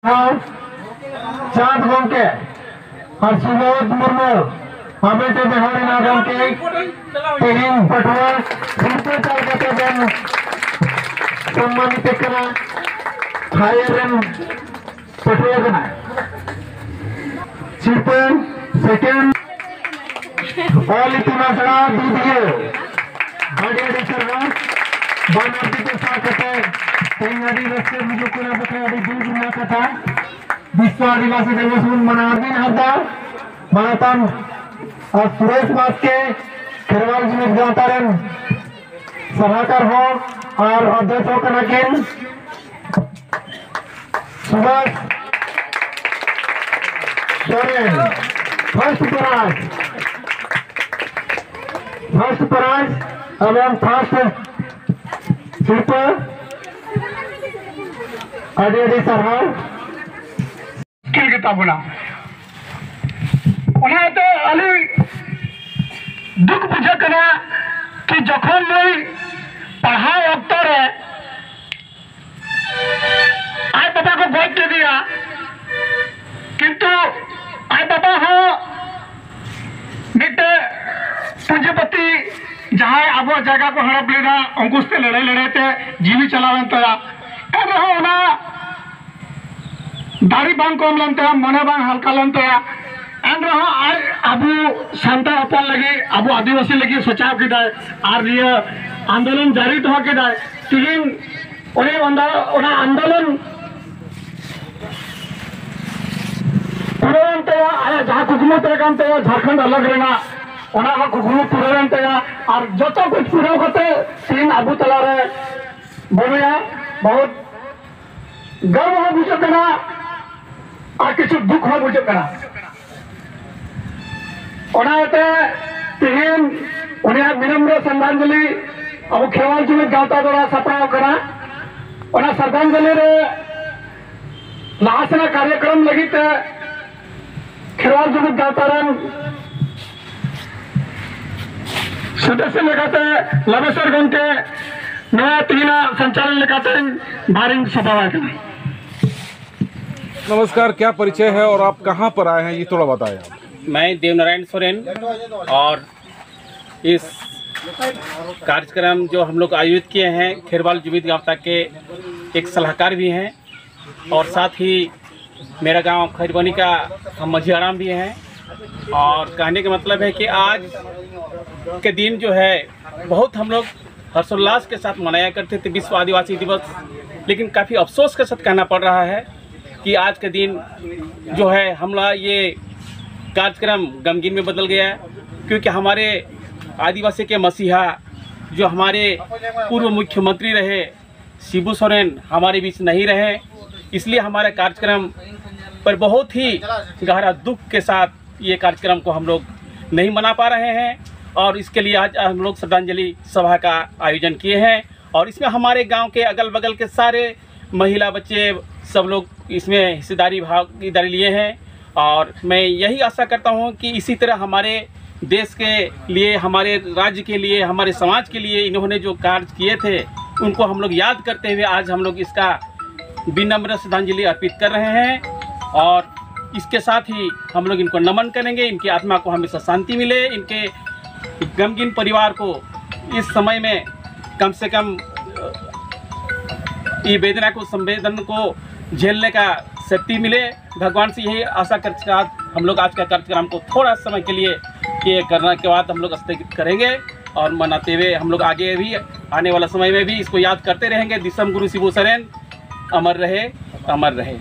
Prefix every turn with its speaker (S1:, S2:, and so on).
S1: चाँद गमके और सुबोध मुर्मू हमें बेहरी ना गमके तेहिन पटवा शिल्पे चाल कते बन सम्मानित करा हायर पटवा कना शिल्पे सेकेंड ऑल इतना सड़ा दीजिए आगे सरवा बानाती के साथ कते तेंगाड़ी रस्ते मुझे कुना बता अभी दूर ना कथा विश्व आदिवासी दिवस मनाने हरदा मनातन और सुरेश बात के खेरवाल जिले गांतारन सलाहकार हो और अध्यक्ष हो कनाकिन सुभाष सोरेन फर्स्ट प्राइज एवं फर्स्ट सुपर आदि सरहार किताबना अली दुख बुझे कि जखन मैं पढ़ाई अक्तर है आई बाबा को गोद दे दिया किंतु आई बाबा हो मिट्टे पूंजीपति जहाँ अब जगह को हड़प लेना अंकुश से लड़े थे जीवी चलावन तया दाड़ी बांग कम लेनते मने बांग हल्का लेनते एन रहा आज अबू शांता अपन लगी अबू आदिवासी लगी सोचा कि और ये आंदोलन जारी तो कि तीन आंदोलन पूरे जहाँ कुकमू तक झारखंड अलग रहना कुकमू पूरे और जो कुछ पूरा करते तीन अबू तला बने बहुत गर्व हो बुझे और किसी दुख हो बुझे तीन विनम्र श्रद्धांजलि अब खेवाल जुमित गाँवता द्वारा सपड़ा श्रद्धांजलि लासना कार्यक्रम लगी खेवाल जुमित गाँवता सदस्य लगाते लबेसर गण के नया तीना संचालन लगाते भारी सभा।
S2: नमस्कार, क्या परिचय है और आप कहाँ पर आए हैं ये थोड़ा बताएं।
S3: मैं देवनारायण सोरेन और इस कार्यक्रम जो हम लोग आयोजित किए हैं खेरवाल जुमित गाँव तक के एक सलाहकार भी हैं और साथ ही मेरा गांव खैरबनी का हम मझी आराम भी हैं। और कहने का मतलब है कि आज के दिन जो है बहुत हम लोग हर्षोल्लास के साथ मनाया करते थे विश्व आदिवासी दिवस, लेकिन काफ़ी अफसोस के साथ कहना पड़ रहा है कि आज के दिन जो है हमारा ये कार्यक्रम गमगीन में बदल गया है, क्योंकि हमारे आदिवासी के मसीहा जो हमारे पूर्व मुख्यमंत्री रहे शिबू सोरेन हमारे बीच नहीं रहे, इसलिए हमारे कार्यक्रम पर बहुत ही गहरा दुख के साथ ये कार्यक्रम को हम लोग नहीं मना पा रहे हैं। और इसके लिए आज हम लोग श्रद्धांजलि सभा का आयोजन किए हैं और इसमें हमारे गांव के अगल बगल के सारे महिला बच्चे सब लोग इसमें भागीदारी लिए हैं। और मैं यही आशा करता हूं कि इसी तरह हमारे देश के लिए, हमारे राज्य के लिए, हमारे समाज के लिए इन्होंने जो कार्य किए थे उनको हम लोग याद करते हुए आज हम लोग इसका विनम्र श्रद्धांजलि अर्पित कर रहे हैं। और इसके साथ ही हम लोग इनको नमन करेंगे, इनकी आत्मा को हमेशा शांति मिले, इनके गमगीन परिवार को इस समय में कम से कम ये वेदना को संवेदन को झेलने का शक्ति मिले। भगवान से यही आशा कर हम लोग आज का कार्यक्रम को थोड़ा समय के लिए ये करने के बाद हम लोग स्थगित करेंगे और मनाते हुए हम लोग आगे भी आने वाला समय में भी इसको याद करते रहेंगे। दिसम गुरु शिबू सोरेन अमर रहे, अमर रहे।